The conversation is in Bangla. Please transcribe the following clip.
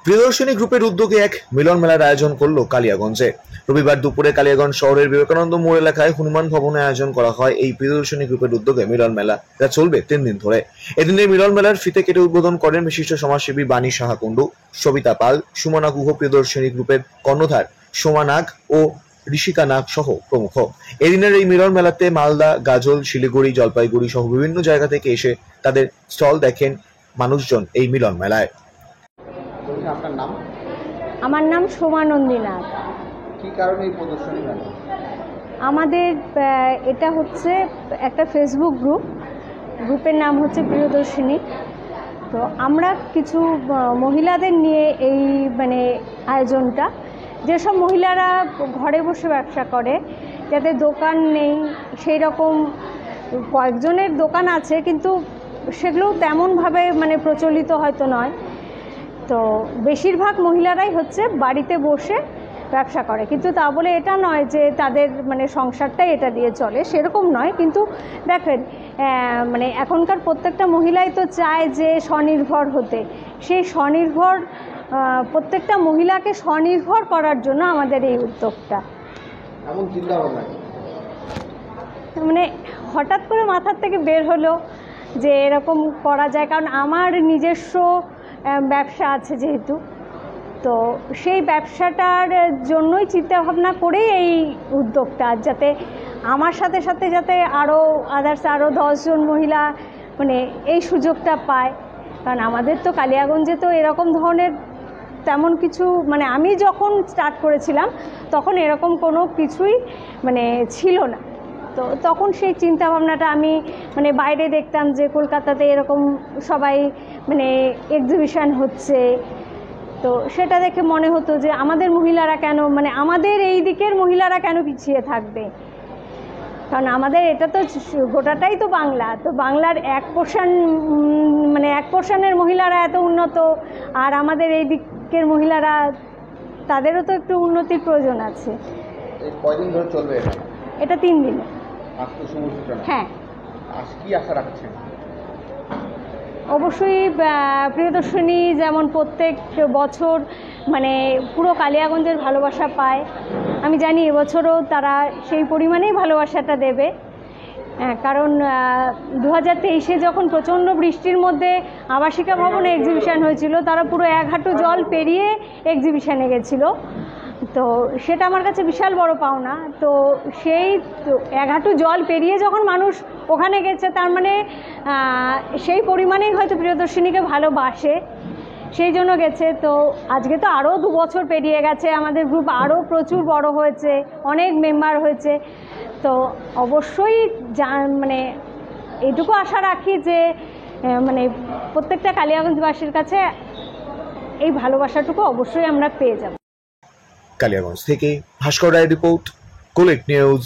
প্রিয়দর্শিনী গ্রুপের উদ্যোগে এক মিলন মেলার আয়োজন করলো কালিয়াগঞ্জে। রবিবার দুপুরে কালিয়াগঞ্জ শহরের বিবেকানন্দ মোড় এলাকায় হনুমান ভবনে আয়োজন করা হয় এই প্রিয়দর্শিনী গ্রুপের উদ্যোগে মিলন মেলা, যা চলবে 3 দিন ধরে। এদিন এই মিলন মেলার ফিতে কেটে উদ্বোধন করেন বিশিষ্ট সমাজসেবী বাণী সাহা কুণ্ডু, সবিতা পাল, সুমনা গুহ, প্রিয়দর্শিনী গ্রুপের কর্ণধার সোমা নাগ ও ঋষিকা নাগ সহ প্রমুখ। এদিনের এই মিলন মেলাতে মালদা, গাজল, শিলিগুড়ি, জলপাইগুড়ি সহ বিভিন্ন জায়গা থেকে এসে তাদের স্টল দেখেন মানুষজন এই মিলন মেলায়। আপনার নাম? আমার নাম সোমা নাগ। কি কারণে এই প্রদর্শনী মেলা? আমাদের এটা হচ্ছে একটা ফেসবুক গ্রুপের নাম হচ্ছে প্রিয়দর্শিনী। তো আমরা কিছু মহিলাদের নিয়ে এই আয়োজনটা, যেসব মহিলারা ঘরে বসে ব্যবসা করে, যাদের দোকান নেই, সেই রকম কয়েকজনের দোকান আছে কিন্তু সেগুলো তেমনভাবে প্রচলিত হয়তো নয়। তো বেশিরভাগ মহিলারাই হচ্ছে বাড়িতে বসে ব্যবসা করে, কিন্তু তা বলে এটা নয় যে তাদের সংসারটাই এটা দিয়ে চলে, সেরকম নয়। কিন্তু দেখেন এখনকার প্রত্যেকটা মহিলাই তো চায় যে স্বনির্ভর হতে। সেই স্বনির্ভর প্রত্যেকটা মহিলাকে স্বনির্ভর করার জন্য আমাদের এই উদ্যোগটা। এমন চিন্তা ভাবনা হঠাৎ করে মাথার থেকে বের হলো যে এরকম করা যায়, কারণ আমার নিজস্ব ব্যবসা আছে যেহেতু, তো সেই ব্যবসাটার জন্যই চিন্তা ভাবনা করেই এই উদ্যোগটা, যাতে আমার সাথে সাথে যাতে আরও 10 জন মহিলা এই সুযোগটা পায়। কারণ আমাদের তো কালিয়াগঞ্জে তো এরকম ধরনের তেমন কিছু আমি যখন স্টার্ট করেছিলাম তখন এরকম কোনো কিছুই ছিল না। তো তখন সেই চিন্তা ভাবনাটা আমি বাইরে দেখতাম যে কলকাতাতে এরকম সবাই এক্সিবিশন হচ্ছে, তো সেটা দেখে মনে হতো যে আমাদের মহিলারা কেন আমাদের এই দিকের মহিলারা কেন পিছিয়ে থাকবে। কারণ আমাদের এটা তো গোটাটাই তো বাংলা, তো বাংলার এক পোর্শনের মহিলারা এত উন্নত, আর আমাদের এই দিকের মহিলারা তাদেরও তো একটু উন্নতির প্রয়োজন আছে। কয়দিন ধরে চলবে এটা 3 দিন। হ্যাঁ, কি আশা রাখছেন? অবশ্যই প্রিয়দর্শিনী যেমন প্রত্যেক বছর পুরো কালিয়াগঞ্জের ভালোবাসা পায়, আমি জানি এবছরও তারা সেই পরিমাণেই ভালোবাসাটা দেবে। কারণ 2023-এ যখন প্রচণ্ড বৃষ্টির মধ্যে আবাসিকা ভবনে এক্সিবিশন হয়েছিল, তারা পুরো 1 হাঁটু জল পেরিয়ে এক্সিবিশনে গেছিলো। তো সেটা আমার কাছে বিশাল বড় পাওনা। তো সেই 1 হাঁটু জল পেরিয়ে যখন মানুষ ওখানে গেছে, তার সেই পরিমাণেই হয়তো প্রিয়দর্শিনীকে ভালোবাসে, সেই জন্য গেছে। তো আজকে তো আরও 2 বছর পেরিয়ে গেছে, আমাদের গ্রুপ আরও প্রচুর বড় হয়েছে, অনেক মেম্বার হয়েছে। তো অবশ্যই এইটুকু আশা রাখি যে প্রত্যেকটা কালিয়াগঞ্জবাসীর কাছে এই ভালোবাসাটুকু অবশ্যই আমরা পেয়ে যাব। কালিয়াগঞ্জ থেকে ভাস্কর রায়ের রিপোর্ট, কোলেট নিউজ।